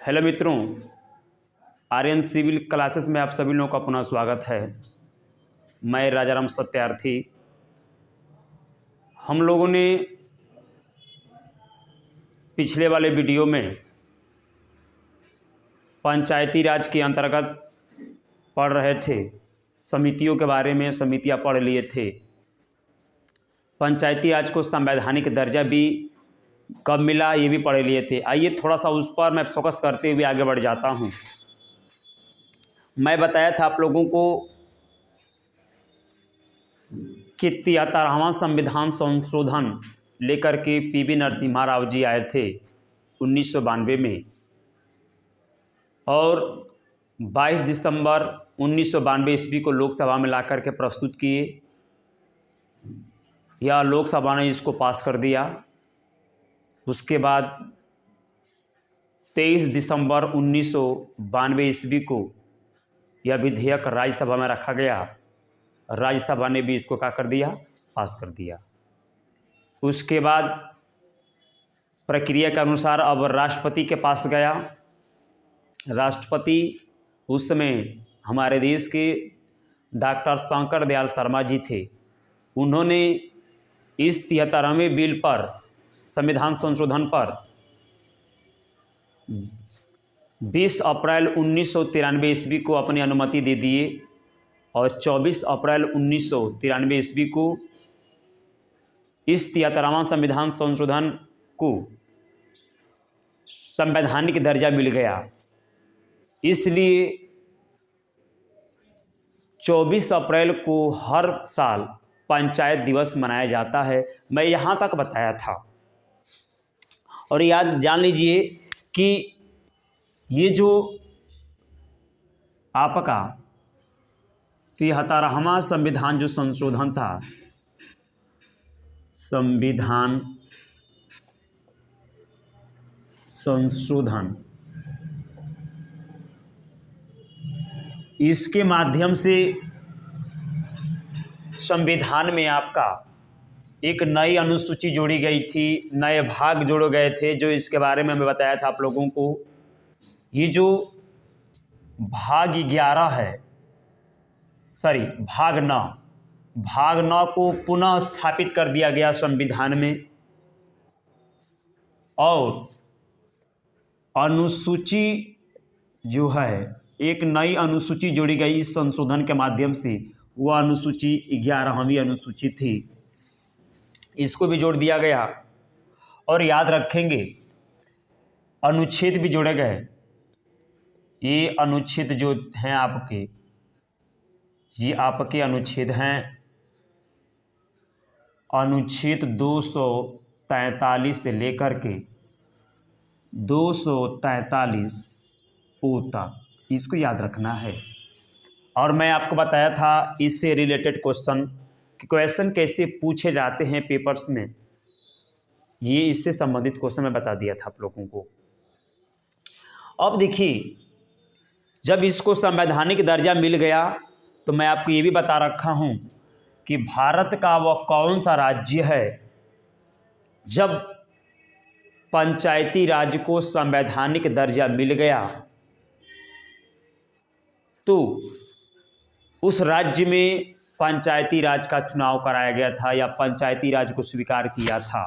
Hello मित्रों, Aryan civil classes में आप सभी लोगों का पुनः स्वागत है। मैं राजाराम सत्यार्थी। हम लोगों ने पिछले वाले वीडियो में पंचायती राज के अंतर्गत पढ़ रहे थे, समितियों के बारे में समितियां पढ़ लिए थे। पंचायती राज को संवैधानिक दर्जा भी कब मिला ये भी पढ़ लिए थे। आइए थोड़ा सा उस पर मैं फोकस करते हुए आगे बढ़ जाता हूँ। मैं बताया था आप लोगों को कि 73वां संविधान संशोधन लेकर के पीवी नरसिम्हा राव जी आए थे 1992 में, और 22 दिसंबर 1992 ईस्वी को लोकसभा में ला कर के प्रस्तुत किए, या लोकसभा ने इसको पास कर दिया। उसके बाद 23 दिसंबर 1992 ईस्वी को यह विधेयक राज्यसभा में रखा गया। राज्यसभा ने भी इसको क्या कर दिया, पास कर दिया। उसके बाद प्रक्रिया के अनुसार अब राष्ट्रपति के पास गया। राष्ट्रपति उस समय हमारे देश के डॉक्टर शंकर दयाल शर्मा जी थे। उन्होंने इस 73वें बिल पर, संविधान संशोधन पर 20 अप्रैल 1993 ईस्वी को अपनी अनुमति दे दिए, और 24 अप्रैल 1993 ईस्वी को इस 73वां संविधान संशोधन को संवैधानिक दर्जा मिल गया। इसलिए 24 अप्रैल को हर साल पंचायत दिवस मनाया जाता है। मैं यहाँ तक बताया था, और याद जान लीजिए कि ये जो आपका 73वां संविधान जो संशोधन था, संविधान संशोधन, इसके माध्यम से संविधान में आपका एक नई अनुसूची जोड़ी गई थी, नए भाग जोड़े गए थे, जो इसके बारे में मैं बताया था आप लोगों को। ये जो भाग 11 है, भाग 9 को पुनः स्थापित कर दिया गया संविधान में, और अनुसूची जो है, एक नई अनुसूची जोड़ी गई इस संशोधन के माध्यम से। वह अनुसूची 11वीं अनुसूची थी, इसको भी जोड़ दिया गया। और याद रखेंगे अनुच्छेद भी जोड़े गए। ये अनुच्छेद जो हैं आपके, ये आपके अनुच्छेद हैं। अनुच्छेद 243 से लेकर के 243 तक, इसको याद रखना है। और मैं आपको बताया था इससे रिलेटेड क्वेश्चन कैसे पूछे जाते हैं पेपर्स में, ये इससे संबंधित क्वेश्चन मैं बता दिया था आप लोगों को। अब देखिए, जब इसको संवैधानिक दर्जा मिल गया तो मैं आपको ये भी बता रखा हूँ कि भारत का वह कौन सा राज्य है जब पंचायती राज को संवैधानिक दर्जा मिल गया तो उस राज्य में पंचायती राज का चुनाव कराया गया था, या पंचायती राज को स्वीकार किया था।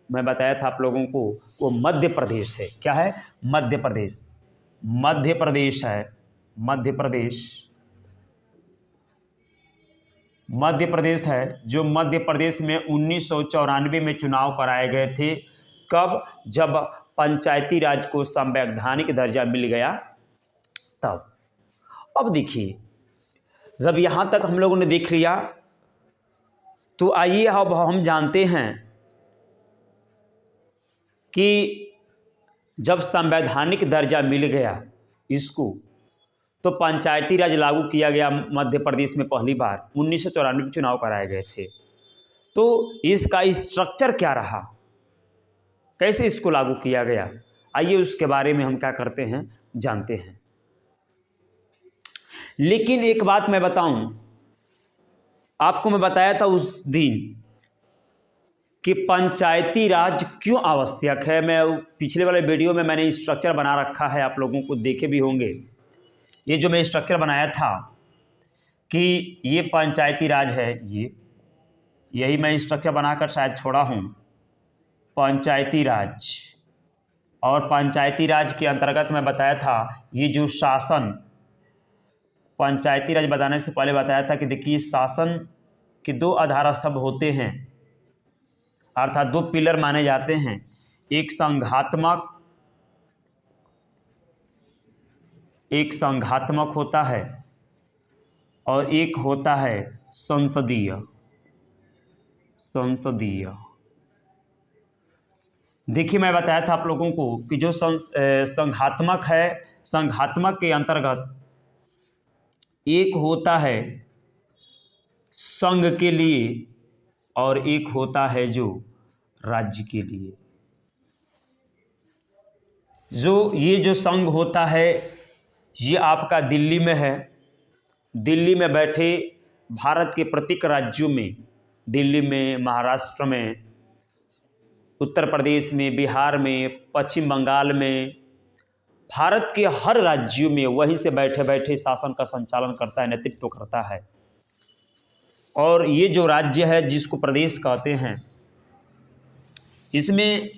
मैं बताया था आप लोगों को, वो मध्य प्रदेश है। क्या है? मध्य प्रदेश। मध्य प्रदेश है, मध्य प्रदेश। मध्य प्रदेश है, जो मध्य प्रदेश में 1994 में चुनाव कराए गए थे। कब? जब पंचायती राज को संवैधानिक दर्जा मिल गया तब। अब देखिए, जब यहाँ तक हम लोगों ने देख लिया, तो आइए अब हम जानते हैं कि जब संवैधानिक दर्जा मिल गया इसको, तो पंचायती राज लागू किया गया मध्य प्रदेश में पहली बार। 1994 में चुनाव कराए गए थे। तो इसका स्ट्रक्चर क्या रहा, कैसे इसको लागू किया गया, आइए उसके बारे में हम क्या करते हैं, जानते हैं। लेकिन एक बात मैं बताऊं आपको, मैं बताया था उस दिन कि पंचायती राज क्यों आवश्यक है। मैं पिछले वाले वीडियो में मैंने स्ट्रक्चर बना रखा है, आप लोगों को देखे भी होंगे। ये जो मैं स्ट्रक्चर बनाया था कि ये पंचायती राज है, यही मैं स्ट्रक्चर बनाकर शायद छोड़ा हूँ, पंचायती राज। और पंचायती राज के अंतर्गत मैं बताया था ये जो शासन, पंचायती राज बताने से पहले बताया था कि देखिए शासन के दो आधार स्तंभ होते हैं, अर्थात दो पिलर माने जाते हैं। एक संघात्मक होता है और एक होता है संसदीय। देखिए मैं बताया था आप लोगों को कि जो संघात्मक है, संघात्मक के अंतर्गत एक होता है संघ के लिए और एक होता है जो राज्य के लिए। ये जो संघ होता है ये आपका दिल्ली में है। दिल्ली में बैठे भारत के प्रत्येक राज्यों में, दिल्ली में, महाराष्ट्र में, उत्तर प्रदेश में, बिहार में, पश्चिम बंगाल में, भारत के हर राज्यों में वहीं से बैठे बैठे शासन का संचालन करता है, नेतृत्व करता है। और ये जो राज्य है जिसको प्रदेश कहते हैं, इसमें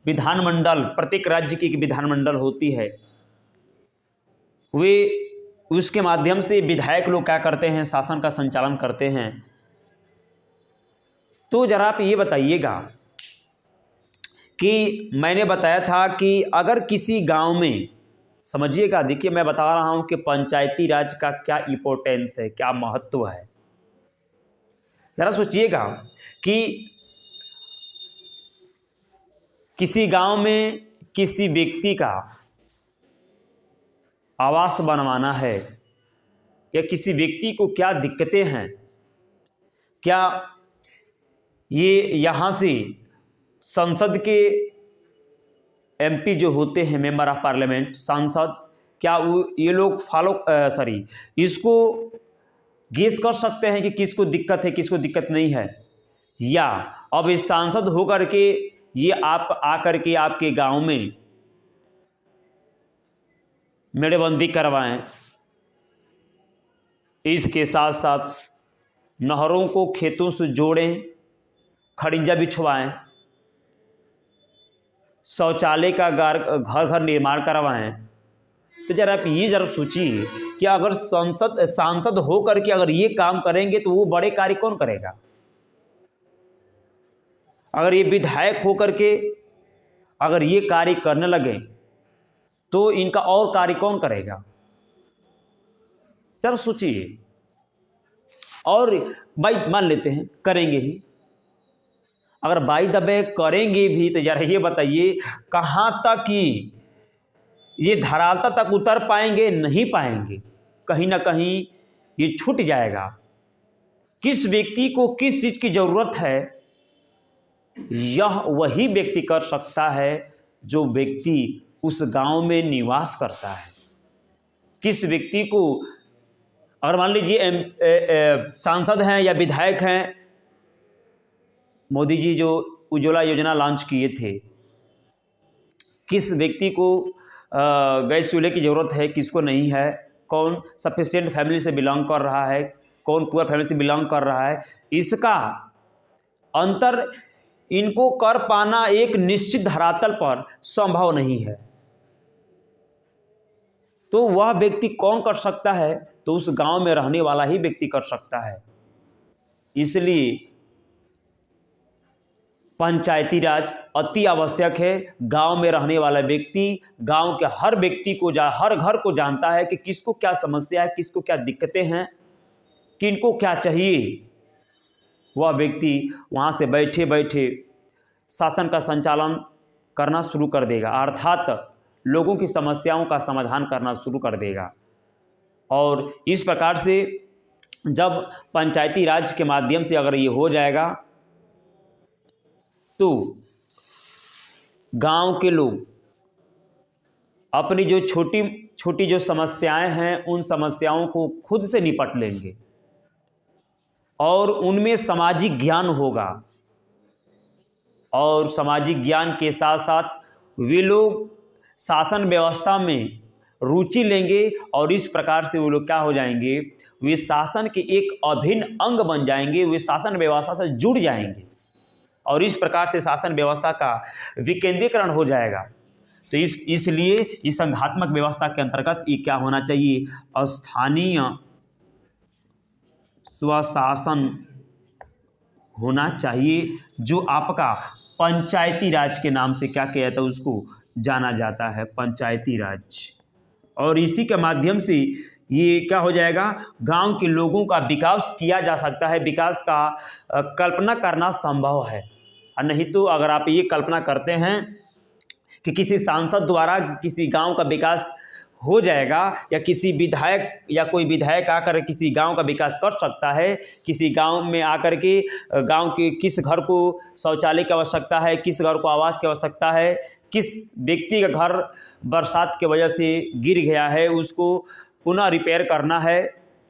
विधानमंडल, प्रत्येक राज्य की एक विधानमंडल होती है। वे उसके माध्यम से विधायक लोग क्या करते हैं, शासन का संचालन करते हैं। तो जरा आप ये बताइएगा कि मैंने बताया था कि अगर किसी गांव में, समझिएगा, देखिए मैं बता रहा हूं कि पंचायती राज का क्या इंपॉर्टेंस है, क्या महत्व है। जरा सोचिएगा कि किसी गांव में किसी व्यक्ति का आवास बनवाना है या किसी व्यक्ति को क्या दिक्कतें हैं, क्या ये यहाँ से संसद के एमपी जो होते हैं, मेंबर ऑफ पार्लियामेंट, सांसद, क्या ये लोग इसको गेस कर सकते हैं कि किसको दिक्कत है, किसको दिक्कत नहीं है? या अब इस सांसद होकर के ये आप आकर के आपके गांव में मेड़बंदी करवाएं, इसके साथ साथ नहरों को खेतों से जोड़ें, खड़िंजा बिछवाएं, शौचालय का घर घर निर्माण करवाएं। तो जरा आप ये जरा सोचिए कि अगर सांसद होकर के अगर ये काम करेंगे तो वो बड़े कार्य कौन करेगा? अगर ये विधायक होकर के अगर ये कार्य करने लगे तो इनका और कार्य कौन करेगा? जरा सोचिए। और भाई मान लेते हैं करेंगे ही, अगर बाई दबे करेंगे भी तो जरा ये बताइए कहाँ तक कि ये धरातल तक उतर पाएंगे? नहीं पाएंगे, कहीं ना कहीं ये छूट जाएगा। किस व्यक्ति को किस चीज़ की ज़रूरत है, यह वही व्यक्ति कर सकता है जो व्यक्ति उस गांव में निवास करता है। किस व्यक्ति को, अगर मान लीजिए सांसद हैं या विधायक हैं, मोदी जी जो उज्ज्वला योजना लॉन्च किए थे, किस व्यक्ति को गैस चूल्हे की ज़रूरत है, किसको नहीं है, कौन सफिशिएंट फैमिली से बिलोंग कर रहा है, कौन पुअर फैमिली से बिलोंग कर रहा है, इसका अंतर इनको कर पाना एक निश्चित धरातल पर संभव नहीं है। तो वह व्यक्ति कौन कर सकता है? तो उस गांव में रहने वाला ही व्यक्ति कर सकता है। इसलिए पंचायती राज अति आवश्यक है। गांव में रहने वाला व्यक्ति गांव के हर व्यक्ति को हर घर को जानता है कि किसको क्या समस्या है, किसको क्या दिक्कतें हैं, किनको क्या चाहिए। वह व्यक्ति वहाँ से बैठे बैठे शासन का संचालन करना शुरू कर देगा, अर्थात लोगों की समस्याओं का समाधान करना शुरू कर देगा। और इस प्रकार से जब पंचायती राज के माध्यम से अगर ये हो जाएगा तो गांव के लोग अपनी जो छोटी छोटी जो समस्याएं हैं उन समस्याओं को खुद से निपट लेंगे और उनमें सामाजिक ज्ञान होगा। और सामाजिक ज्ञान के साथ साथ वे लोग शासन व्यवस्था में रुचि लेंगे और इस प्रकार से वो लोग क्या हो जाएंगे, वे शासन के एक अभिन्न अंग बन जाएंगे, वे शासन व्यवस्था से जुड़ जाएंगे और इस प्रकार से शासन व्यवस्था का विकेंद्रीकरण हो जाएगा। तो इसलिए इस संघात्मक व्यवस्था के अंतर्गत ये क्या होना चाहिए, स्थानीय स्वशासन होना चाहिए, जो आपका पंचायती राज के नाम से क्या किया जाता है, उसको जाना जाता है, पंचायती राज। और इसी के माध्यम से ये क्या हो जाएगा, गांव के लोगों का विकास किया जा सकता है, विकास का कल्पना करना संभव है। और नहीं तो अगर आप ये कल्पना करते हैं कि किसी सांसद द्वारा किसी गांव का विकास हो जाएगा या किसी विधायक या कोई विधायक आकर किसी गांव का विकास कर सकता है, किसी गांव में आकर के गांव के किस घर को शौचालय की आवश्यकता है, किस घर को आवास की आवश्यकता है, किस व्यक्ति का घर बरसात की वजह से गिर गया है उसको पुनः रिपेयर करना है,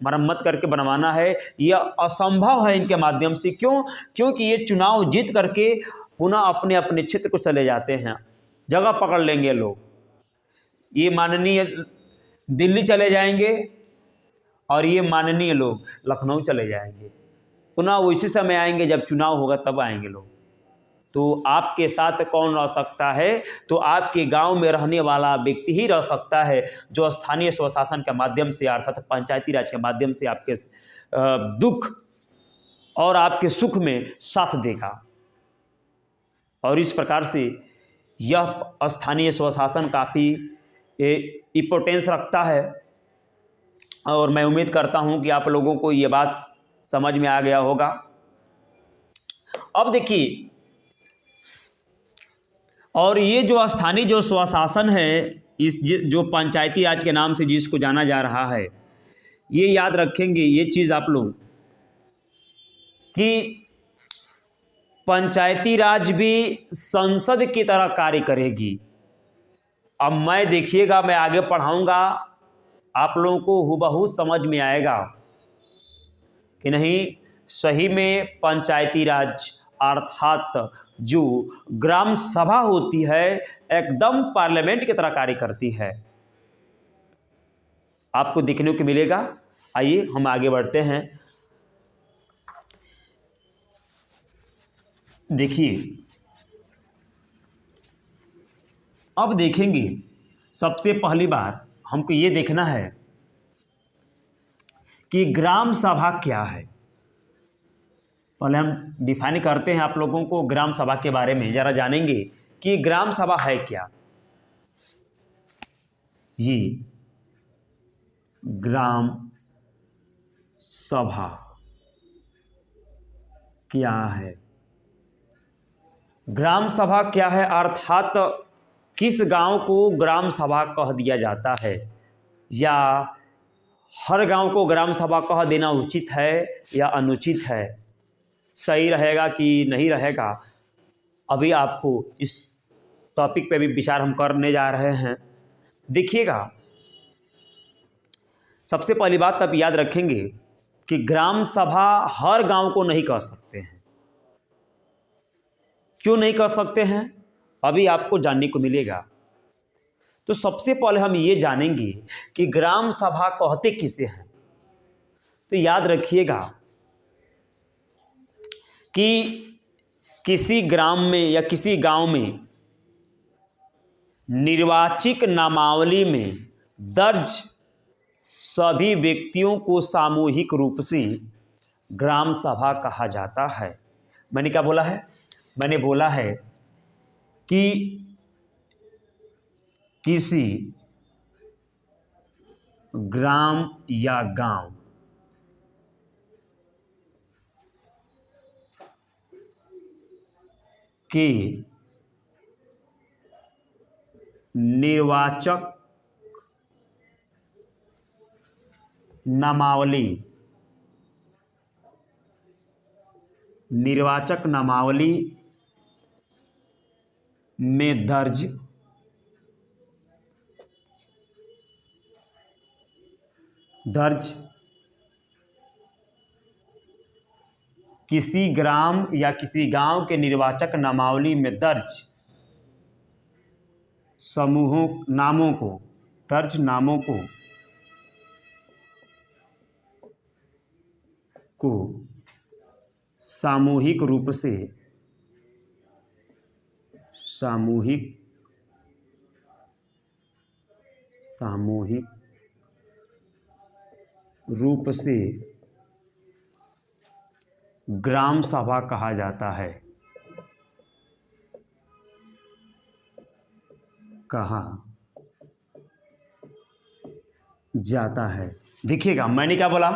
मरम्मत करके बनवाना है, यह असंभव है इनके माध्यम से। क्यों? क्योंकि ये चुनाव जीत करके पुनः अपने अपने क्षेत्र को चले जाते हैं, जगह पकड़ लेंगे लोग, ये माननीय दिल्ली चले जाएंगे और ये माननीय लोग लखनऊ चले जाएंगे, पुनः उसी समय आएंगे जब चुनाव होगा तब आएंगे लोग। तो आपके साथ कौन रह सकता है, तो आपके गांव में रहने वाला व्यक्ति ही रह सकता है जो स्थानीय स्वशासन के माध्यम से अर्थात पंचायती राज के माध्यम से आपके दुख और आपके सुख में साथ देगा। और इस प्रकार से यह स्थानीय स्वशासन काफ़ी इम्पोर्टेंस रखता है और मैं उम्मीद करता हूं कि आप लोगों को ये बात समझ में आ गया होगा। अब देखिए, और ये जो स्थानीय जो स्वशासन है, इस जो पंचायती राज के नाम से जिसको जाना जा रहा है, ये याद रखेंगे ये चीज़ आप लोग कि पंचायती राज भी संसद की तरह कार्य करेगी। अब मैं देखिएगा, मैं आगे पढ़ाऊंगा, आप लोगों को हूबहू समझ में आएगा कि नहीं सही में पंचायती राज अर्थात जो ग्राम सभा होती है एकदम पार्लियामेंट की तरह कार्य करती है, आपको देखने को मिलेगा। आइए हम आगे बढ़ते हैं। देखिए, अब देखेंगे सबसे पहली बार हमको ये देखना है कि ग्राम सभा क्या है। पहले हम डिफाइन करते हैं आप लोगों को ग्राम सभा के बारे में, जरा जानेंगे कि ग्राम सभा है क्या। ये ग्राम सभा क्या है, ग्राम सभा क्या है अर्थात किस गांव को ग्राम सभा कह दिया जाता है, या हर गांव को ग्राम सभा कह देना उचित है या अनुचित है, सही रहेगा कि नहीं रहेगा, अभी आपको इस टॉपिक पे भी विचार हम करने जा रहे हैं। देखिएगा, सबसे पहली बात आप याद रखेंगे कि ग्राम सभा हर गांव को नहीं कह सकते हैं। क्यों नहीं कह सकते हैं, अभी आपको जानने को मिलेगा। तो सबसे पहले हम ये जानेंगे कि ग्राम सभा कहते किसे हैं। तो याद रखिएगा कि किसी ग्राम में या किसी गांव में निर्वाचित नामावली में दर्ज सभी व्यक्तियों को सामूहिक रूप से ग्राम सभा कहा जाता है। मैंने क्या बोला है, मैंने बोला है कि किसी ग्राम या गांव के निर्वाचक नामावली में दर्ज किसी ग्राम या किसी गांव के निर्वाचक नामावली में दर्ज समूहों नामों को सामूहिक रूप से ग्राम सभा कहा जाता है। देखिएगा मैंने क्या बोला,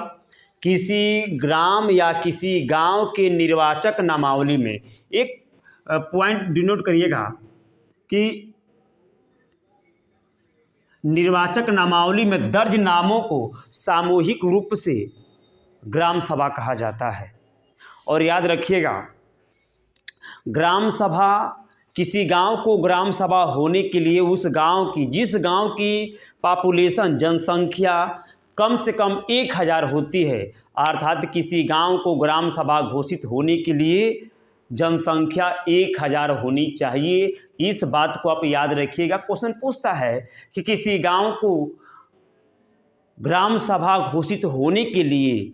किसी ग्राम या किसी गांव के निर्वाचक नामावली में, एक पॉइंट डिनोट करिएगा कि निर्वाचक नामावली में दर्ज नामों को सामूहिक रूप से ग्राम सभा कहा जाता है। और याद रखिएगा, ग्राम सभा, किसी गांव को ग्राम सभा होने के लिए उस गांव की, जिस गांव की पॉपुलेशन जनसंख्या कम से कम 1000 होती है, अर्थात किसी गांव को ग्राम सभा घोषित होने के लिए जनसंख्या 1000 होनी चाहिए। इस बात को आप याद रखिएगा। क्वेश्चन पूछता है कि किसी गांव को ग्राम सभा घोषित होने के लिए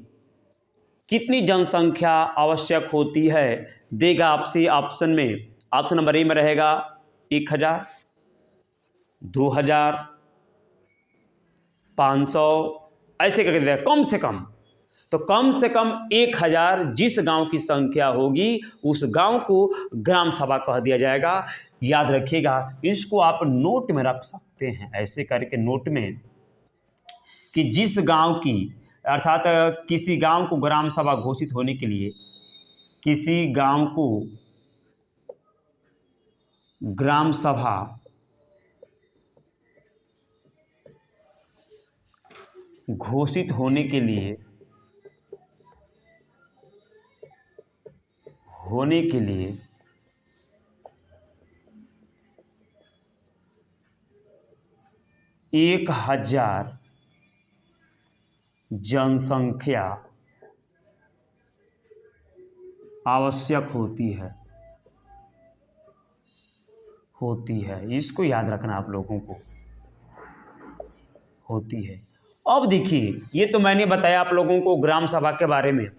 कितनी जनसंख्या आवश्यक होती है, देगा आपसे ऑप्शन में। ऑप्शन नंबर ए में रहेगा 1000, 2000, 500, ऐसे करके देगा कम से कम। तो कम से कम 1000 जिस गांव की संख्या होगी उस गांव को ग्राम सभा कह दिया जाएगा। याद रखिएगा, इसको आप नोट में रख सकते हैं ऐसे करके नोट में, कि जिस गांव की, अर्थात किसी गांव को ग्राम सभा घोषित होने के लिए, किसी गांव को ग्राम सभा घोषित होने के लिए 1000 जनसंख्या आवश्यक होती है। इसको याद रखना आप लोगों को, होती है। अब देखिए, ये तो मैंने बताया आप लोगों को ग्राम सभा के बारे में।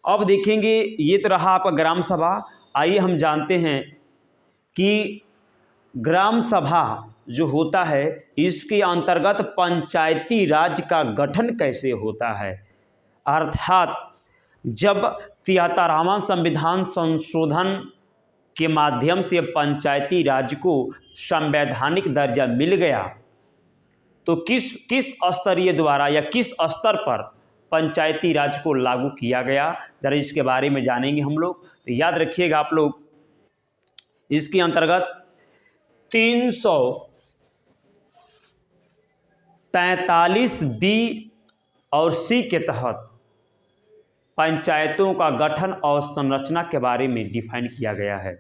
अब देखेंगे, ये तो रहा आपका ग्राम सभा। आइए हम जानते हैं कि ग्राम सभा जो होता है, इसके अंतर्गत पंचायती राज का गठन कैसे होता है। अर्थात जब 73वां संविधान संशोधन के माध्यम से पंचायती राज को संवैधानिक दर्जा मिल गया, तो किस स्तरीय द्वारा या किस स्तर पर पंचायती राज को लागू किया गया, जरा इसके बारे में जानेंगे हम लोग। तो याद रखिएगा आप लोग, इसके अंतर्गत 343 बी और सी के तहत पंचायतों का गठन और संरचना के बारे में डिफाइन किया गया है,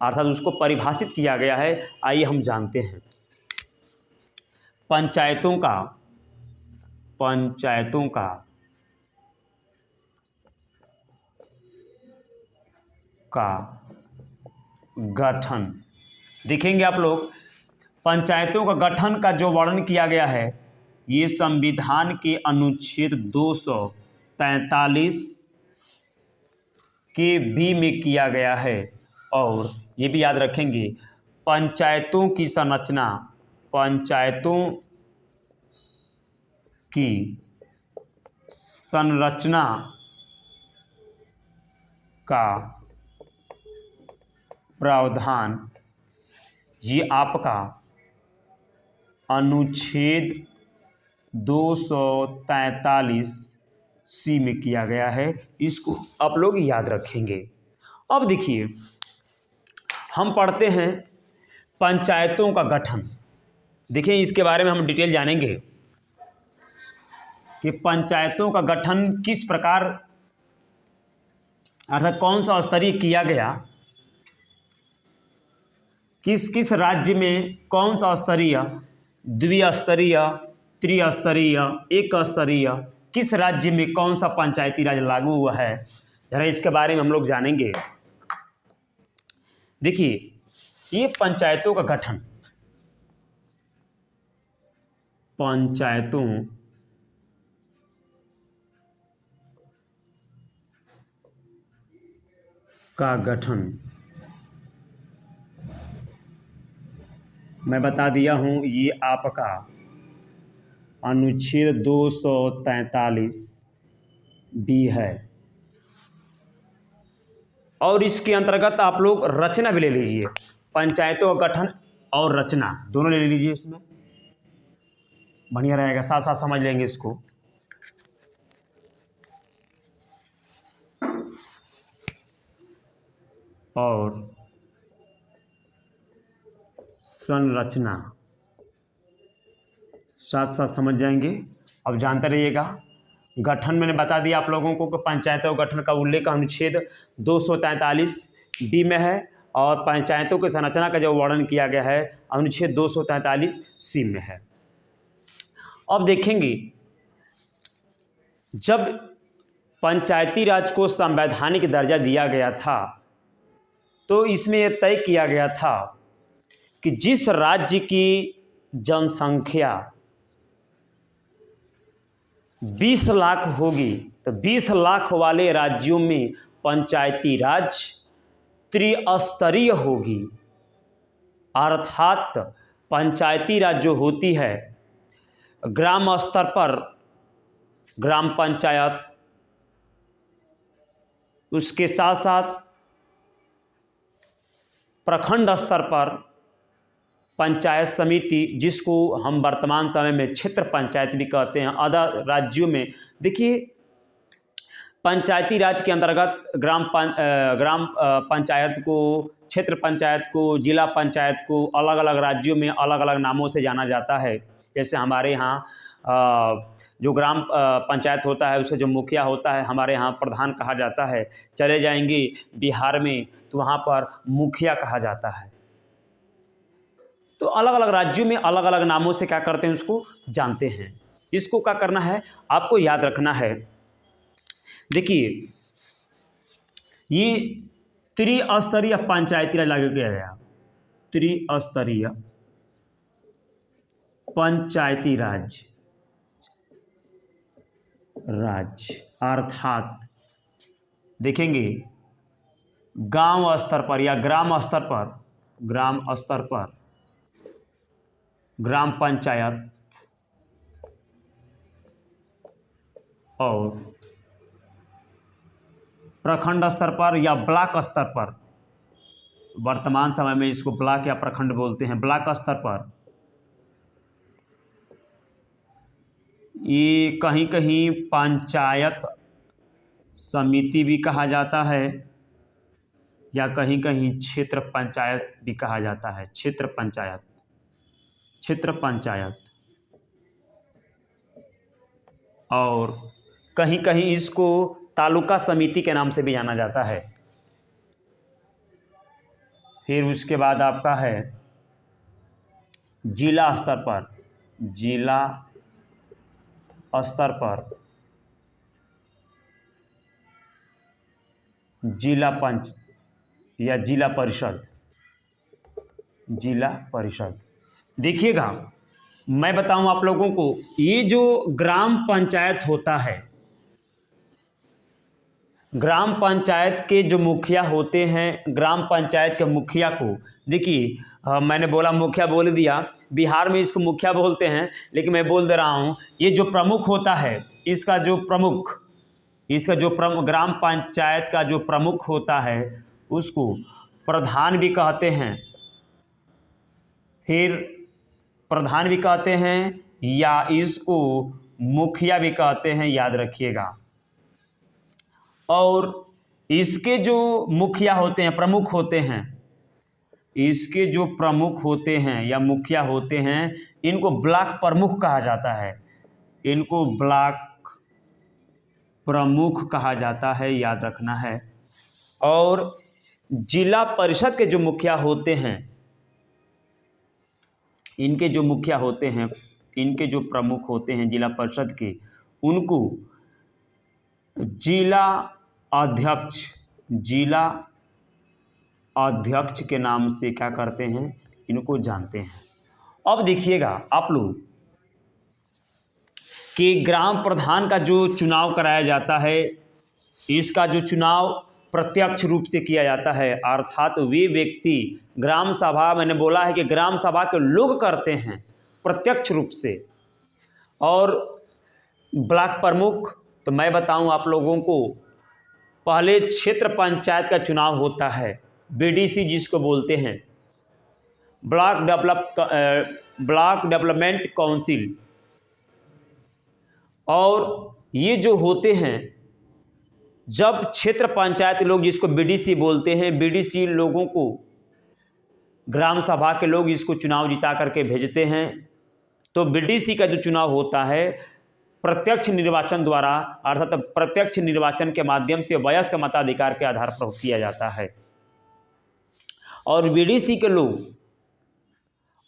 अर्थात उसको परिभाषित किया गया है। आइए हम जानते हैं पंचायतों का गठन। देखेंगे आप लोग, पंचायतों का गठन का जो वर्णन किया गया है, ये संविधान के अनुच्छेद 243 के बी में किया गया है। और ये भी याद रखेंगे, पंचायतों की संरचना का प्रावधान ये आपका अनुच्छेद 243 सी में किया गया है। इसको आप लोग याद रखेंगे। अब देखिए, हम पढ़ते हैं पंचायतों का गठन। देखिए, इसके बारे में हम डिटेल जानेंगे कि पंचायतों का गठन किस प्रकार, अर्थात कौन सा स्तरीय किया गया, किस राज्य में कौन सा स्तरीय, द्विस्तरीय, त्रिस्तरीय, एक स्तरीय, किस राज्य में कौन सा पंचायती राज लागू हुआ है, जरा इसके बारे में हम लोग जानेंगे। देखिए, ये पंचायतों का गठन, पंचायतों का गठन मैं बता दिया हूं, ये आपका अनुच्छेद 243 बी है। और इसके अंतर्गत आप लोग रचना भी ले लीजिए, पंचायतों का गठन और रचना दोनों ले लीजिए, इसमें बढ़िया रहेगा, साथ साथ समझ लेंगे इसको। और संरचना साथ साथ समझ जाएंगे। अब जानते रहिएगा, गठन मैंने बता दिया आप लोगों को कि पंचायतों गठन का उल्लेख अनुच्छेद 243 बी में है, और पंचायतों की संरचना का जो वर्णन किया गया है अनुच्छेद 243 सी में है। अब देखेंगे, जब पंचायती राज को संवैधानिक दर्जा दिया गया था तो इसमें यह तय किया गया था कि जिस राज्य की जनसंख्या 20 लाख होगी तो 20 लाख वाले राज्यों में पंचायती राज त्रिस्तरीय होगी। अर्थात पंचायती राज जो होती है, ग्राम स्तर पर ग्राम पंचायत, उसके साथ साथ प्रखंड स्तर पर पंचायत समिति, जिसको हम वर्तमान समय में क्षेत्र पंचायत भी कहते हैं। अदर राज्यों में देखिए, पंचायती राज के अंतर्गत ग्राम पंचायत को, क्षेत्र पंचायत को, जिला पंचायत को अलग अलग राज्यों में अलग अलग नामों से जाना जाता है। जैसे हमारे यहाँ जो ग्राम पंचायत होता है उसका जो मुखिया होता है हमारे यहाँ प्रधान कहा जाता है। चले जाएंगे बिहार में तो वहाँ पर मुखिया कहा जाता है। तो अलग अलग राज्यों में अलग अलग नामों से क्या करते हैं, उसको जानते हैं। इसको क्या करना है, आपको याद रखना है। देखिए, ये त्रिस्तरीय पंचायती राज लागू किया गया, त्रिस्तरीय पंचायती राज अर्थात देखेंगे गांव स्तर पर या ग्राम स्तर पर ग्राम पंचायत और प्रखंड स्तर पर या ब्लॉक स्तर पर, वर्तमान समय में इसको ब्लॉक या प्रखंड बोलते हैं, ब्लॉक स्तर पर ये कहीं कहीं पंचायत समिति भी कहा जाता है या कहीं कहीं क्षेत्र पंचायत भी कहा जाता है। क्षेत्र पंचायत और कहीं कहीं इसको तालुका समिति के नाम से भी जाना जाता है। फिर उसके बाद आपका है जिला स्तर पर, जिला पंच या जिला परिषद। देखिएगा, मैं बताऊं आप लोगों को, ये जो ग्राम पंचायत होता है, ग्राम पंचायत के जो मुखिया होते हैं, ग्राम पंचायत के मुखिया को देखिए, मैंने बोला मुखिया बोल दिया, बिहार में इसको मुखिया बोलते हैं, लेकिन मैं बोल दे रहा हूँ ये जो प्रमुख होता है, इसका जो ग्राम पंचायत का जो प्रमुख होता है उसको प्रधान भी कहते हैं। फिर प्रधान भी कहते हैं या इसको मुखिया भी कहते हैं, याद रखिएगा। और इसके जो मुखिया होते हैं, प्रमुख होते हैं, इसके जो प्रमुख होते हैं या मुखिया होते हैं, इनको ब्लॉक प्रमुख कहा जाता है, इनको ब्लॉक प्रमुख कहा जाता है, याद रखना है। और जिला परिषद के जो मुखिया होते हैं, इनके जो मुखिया होते हैं, इनके जो प्रमुख होते हैं जिला परिषद के, उनको जिला अध्यक्ष के नाम से क्या करते हैं, इनको जानते हैं। अब देखिएगा आप लोग कि ग्राम प्रधान का जो चुनाव कराया जाता है, इसका जो चुनाव प्रत्यक्ष रूप से किया जाता है, अर्थात वे व्यक्ति ग्राम सभा, मैंने बोला है कि ग्राम सभा के लोग करते हैं प्रत्यक्ष रूप से। और ब्लॉक प्रमुख, तो मैं बताऊं आप लोगों को, पहले क्षेत्र पंचायत का चुनाव होता है, बीडीसी जिसको बोलते हैं, ब्लॉक डेवलपमेंट काउंसिल। और ये जो होते हैं, जब क्षेत्र पंचायत लोग जिसको बीडीसी बोलते हैं, बीडीसी लोगों को ग्राम सभा के लोग इसको चुनाव जिता करके भेजते हैं। तो बीडीसी का जो चुनाव होता है प्रत्यक्ष निर्वाचन द्वारा, अर्थात प्रत्यक्ष निर्वाचन के माध्यम से वयस्क मताधिकार के आधार पर किया जाता है। और बीडीसी के लोग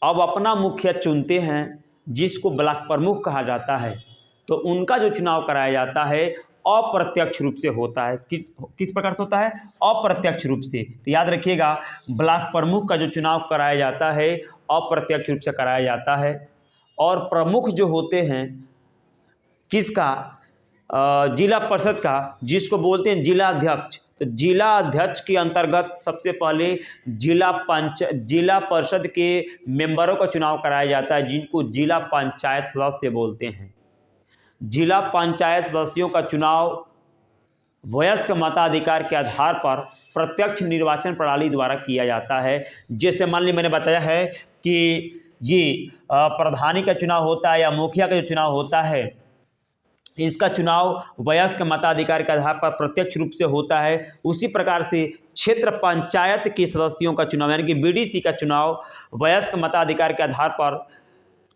अब अपना मुखिया चुनते हैं जिसको ब्लॉक प्रमुख कहा जाता है। तो उनका जो चुनाव कराया जाता है अप्रत्यक्ष रूप से होता है। किस प्रकार से होता है? अप्रत्यक्ष रूप से। तो याद रखिएगा, ब्लॉक प्रमुख का जो चुनाव कराया जाता है अप्रत्यक्ष रूप से कराया जाता है। और प्रमुख जो होते हैं किसका? जिला परिषद का, जिसको बोलते हैं जिला अध्यक्ष। तो जिला अध्यक्ष के अंतर्गत सबसे पहले जिला परिषद के मेंबरों का चुनाव कराया जाता है, जिनको जिला पंचायत सदस्य बोलते हैं। जिला पंचायत सदस्यों का चुनाव वयस्क मताधिकार के आधार पर प्रत्यक्ष निर्वाचन प्रणाली द्वारा किया जाता है। जैसे मान ली मैंने बताया है कि ये प्रधानी का चुनाव होता है या मुखिया का जो चुनाव होता है, इसका चुनाव वयस्क मताधिकार के आधार पर प्रत्यक्ष रूप से होता है। उसी प्रकार से क्षेत्र पंचायत के सदस्यों का चुनाव यानी कि बीडीसी का चुनाव वयस्क मताधिकार के आधार पर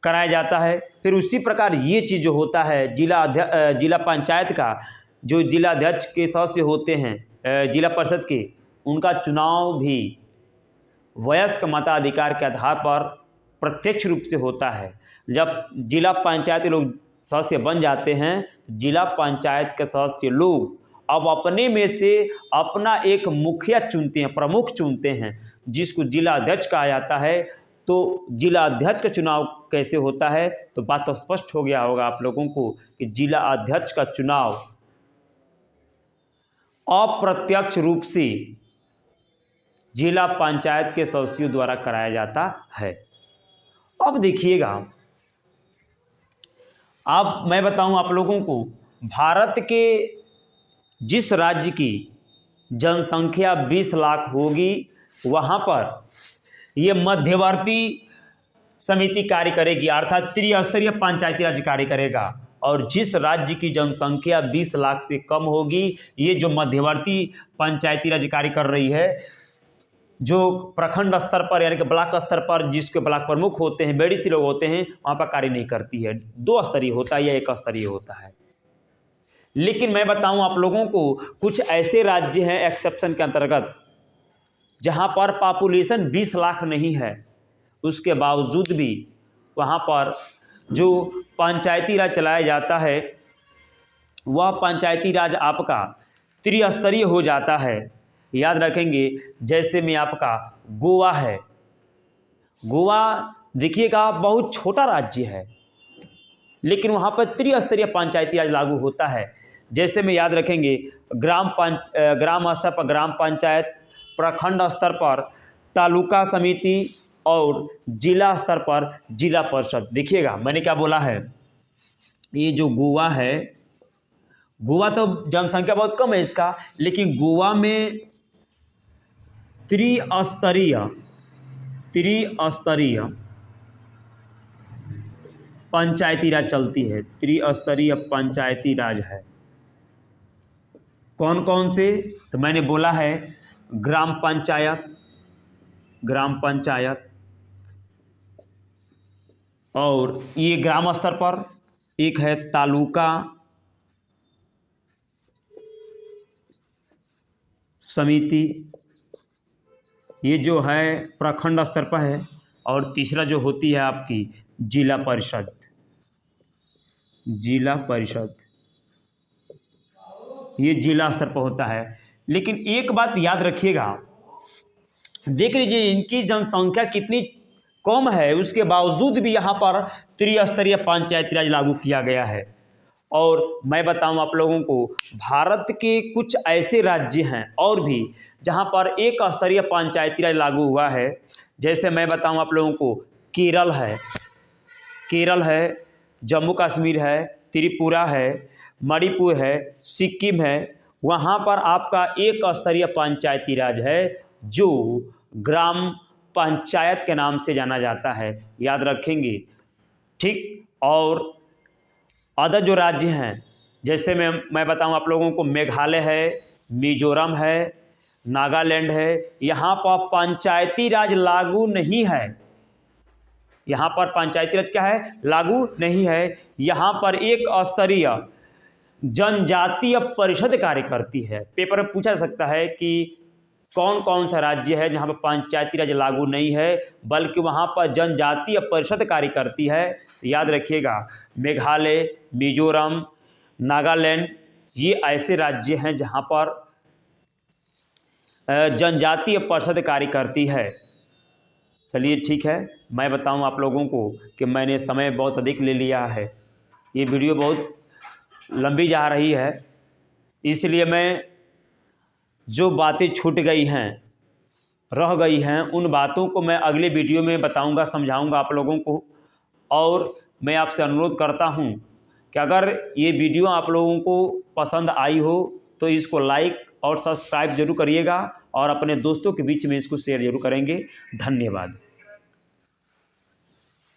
कराया जाता है। फिर उसी प्रकार ये चीज़ जो होता है जिला पंचायत का जो जिला अध्यक्ष के सदस्य होते हैं जिला परिषद के, उनका चुनाव भी वयस्क मताधिकार के आधार पर प्रत्यक्ष रूप से होता है। जब जिला पंचायत लोग सदस्य बन जाते हैं, जिला पंचायत के सदस्य लोग अब अपने में से अपना एक मुखिया चुनते हैं, प्रमुख चुनते हैं, जिसको जिला अध्यक्ष कहा जाता है। तो जिला अध्यक्ष का चुनाव कैसे होता है? तो बात तो स्पष्ट हो गया होगा आप लोगों को कि जिला अध्यक्ष का चुनाव अप्रत्यक्ष रूप से जिला पंचायत के सदस्यों द्वारा कराया जाता है। अब देखिएगा, अब मैं बताऊं आप लोगों को, भारत के जिस राज्य की जनसंख्या 20 लाख होगी, वहां पर यह मध्यवर्ती समिति कार्य करेगी, अर्थात त्रिस्तरीय पंचायती राज कार्य करेगा। और जिस राज्य की जनसंख्या 20 लाख से कम होगी, ये जो मध्यवर्ती पंचायती राज कार्य कर रही है, जो प्रखंड स्तर पर यानी कि ब्लॉक स्तर पर जिसके ब्लॉक प्रमुख होते हैं, बीडीसी लोग होते हैं, वहाँ पर कार्य नहीं करती है। 2 स्तरीय होता है या 1 स्तरीय होता है। लेकिन मैं बताऊं आप लोगों को, कुछ ऐसे राज्य हैं एक्सेप्शन के अंतर्गत जहाँ पर पॉपुलेशन 20 लाख नहीं है, उसके बावजूद भी वहाँ पर जो पंचायती राज चलाया जाता है, वह पंचायती राज आपका त्रिस्तरीय हो जाता है। याद रखेंगे, जैसे में आपका गोवा है। गोवा देखिएगा बहुत छोटा राज्य है, लेकिन वहाँ पर त्रिस्तरीय पंचायती राज लागू होता है। जैसे में याद रखेंगे, ग्राम स्तर पर ग्राम पंचायत, प्रखंड स्तर पर तालुका समिति और जिला स्तर पर जिला परिषद। देखिएगा मैंने क्या बोला है, ये जो गोवा है, गोवा तो जनसंख्या बहुत कम है इसका, लेकिन गोवा में त्रिस्तरीय पंचायती राज चलती है। त्रिस्तरीय पंचायती राज है। कौन कौन से? तो मैंने बोला है ग्राम पंचायत, और ये ग्राम स्तर पर, एक है तालुका समिति, ये जो है प्रखंड स्तर पर है, और तीसरा जो होती है आपकी जिला परिषद। ये जिला स्तर पर होता है। लेकिन एक बात याद रखिएगा, देख लीजिए इनकी जनसंख्या कितनी कम है, उसके बावजूद भी यहाँ पर त्रिस्तरीय पंचायती राज लागू किया गया है। और मैं बताऊं आप लोगों को, भारत के कुछ ऐसे राज्य हैं और भी जहाँ पर एक स्तरीय पंचायती राज लागू हुआ है। जैसे मैं बताऊं आप लोगों को, केरल है, जम्मू कश्मीर है, त्रिपुरा है, मणिपुर है, सिक्किम है। वहाँ पर आपका एक स्तरीय पंचायती राज है जो ग्राम पंचायत के नाम से जाना जाता है, याद रखेंगे, ठीक। और अदर जो राज्य हैं, जैसे मैं बताऊं आप लोगों को, मेघालय है, मिजोरम है, नागालैंड है, यहाँ पर पंचायती राज लागू नहीं है। यहाँ पर पंचायती राज क्या है, लागू नहीं है। यहाँ पर एक स्तरीय जनजातीय परिषद कार्य करती है। पेपर में पूछा जा सकता है कि कौन कौन सा राज्य है जहाँ पर पंचायती राज लागू नहीं है, बल्कि वहाँ पर जनजातीय परिषद कार्य करती है। याद रखिएगा, मेघालय, मिजोरम, नागालैंड, ये ऐसे राज्य हैं जहाँ पर जनजातीय परिषद कार्य करती है। चलिए ठीक है, मैं बताऊं आप लोगों को कि मैंने समय बहुत अधिक ले लिया है, ये वीडियो बहुत लंबी जा रही है, इसलिए मैं जो बातें छूट गई हैं, रह गई हैं, उन बातों को मैं अगले वीडियो में बताऊंगा, समझाऊंगा आप लोगों को। और मैं आपसे अनुरोध करता हूं कि अगर ये वीडियो आप लोगों को पसंद आई हो तो इसको लाइक और सब्सक्राइब जरूर करिएगा और अपने दोस्तों के बीच में इसको शेयर जरूर करेंगे। धन्यवाद।